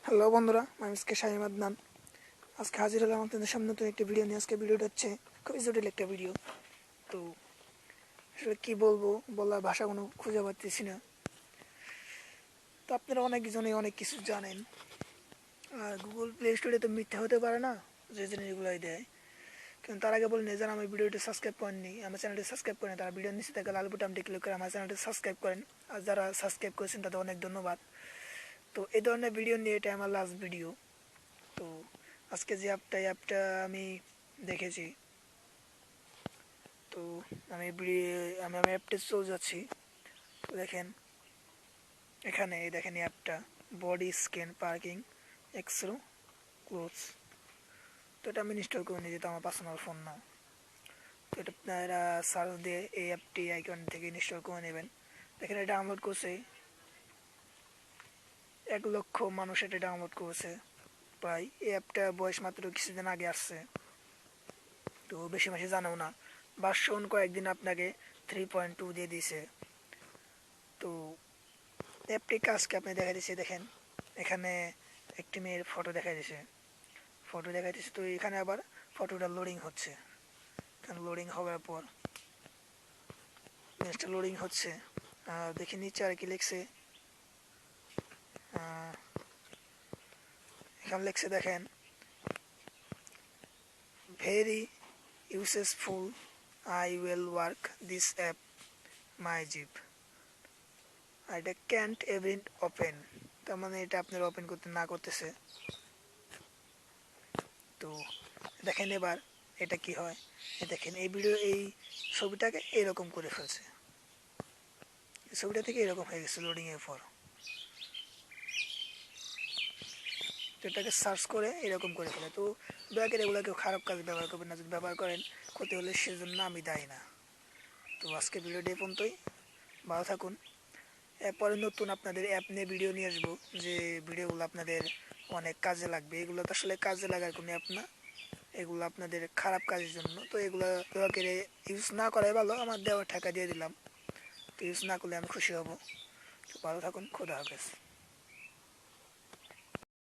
Hello বন্ধুরা, আমি আজকে শাহিম আদনান। আজকে হাজির হলাম আপনাদের সামনে নতুন একটা ভিডিও নিয়ে। আজকে ভিডিওটা হচ্ছে খুবই জটিল একটা ভিডিও। তো আসলে কী বলবো, বলার ভাষা কোনো খুঁজে পাচ্ছি না। তো আপনারা অনেকজনই অনেক কিছু জানেন, আর গুগল প্লে স্টোরে তো মিথ্যা হতে পারে না, যে জিনিসগুলোই দেয়। কিন্তু তার আগে বলেন, যারা আমার ভিডিওটি সাবস্ক্রাইব করেননি, আমার চ্যানেলটি সাবস্ক্রাইব করেন, তারা ভিডিওর নিচে থেকে লাল বাটনটি ক্লিক করে আমার চ্যানেলটি সাবস্ক্রাইব করেন। আর যারা সাবস্ক্রাইব করেছেন তাদের অনেক ধন্যবাদ। তো এই ধরনের ভিডিও নিয়ে এটা আমার লাস্ট ভিডিও। তো আজকে যে অ্যাপটা আমি দেখেছি, তো আমি আমি অ্যাপটা চলে যাচ্ছি। তো দেখেন, এখানে দেখেন অ্যাপটা বডি স্ক্যান পার্কিং এক্সরো ক্লোথস। তো এটা আমি ইনস্টল করে নিয়ে যেতে, আমার পার্সোনাল ফোন না। তো এটা আপনারা সার্চ দিয়ে এই অ্যাপটি আইকন থেকে ইনস্টল করে নেবেন। দেখেন এটা ডাউনলোড করছে 1,00,000 মানুষ, এটা ডাউনলোড করেছে প্রায়। এই অ্যাপটা বয়স মাত্র কিছুদিন আগে আসছে, তো বেশি মাসে জানাও না। ভার্সন কয়েকদিন আপনাকে 3.2 দিয়ে দিয়েছে। তো অ্যাপটি কাজকে আপনি দেখা দিচ্ছে, দেখেন এখানে একটি মেয়ের ফটো দেখা দিচ্ছে, তো এখানে আবার ফটোটা লোডিং হচ্ছে। এখানে লোডিং হওয়ার পর জিনিসটা লোডিং হচ্ছে, দেখে নিচে আর কি লিখছে, এখানে লিখছে দেখেন, very useful, I will work this app my zip, আর এটা ক্যান্ট এভেন ওপেন। তার মানে এটা আপনারা ওপেন করতে না করতেছে। তো দেখেন এবার এটা কি হয়। দেখেন এই ছবিটাকে এরকম করে ফেলছে, ছবিটা থেকে এরকম হয়ে গেছে লোডিং এর পর। তো এটাকে সার্চ করে এরকম করে ফেলে। তো দয়া করে এগুলো কেউ খারাপ কাজে ব্যবহার করবেন না, যদি ব্যবহার করেন ক্ষতি হলে সেজন্য আমি দায়ী না। তো আজকে ভিডিওটি এই পর্যন্তই, ভালো থাকুন। এরপরে নতুন আপনাদের অ্যাপ নিয়ে ভিডিও নিয়ে আসবো, যে ভিডিওগুলো আপনাদের অনেক কাজে লাগবে। এগুলো তো আসলে কাজে লাগার কোনো অ্যাপ না, এগুলো আপনাদের খারাপ কাজের জন্য। তো এগুলো দয়া করে ইউজ না করাই ভালো, আমার দেওয়া টাকা দিয়ে দিলাম। তো ইউজ না করলে আমি খুশি হব। তো ভালো থাকুন, খোদা হাফেজ।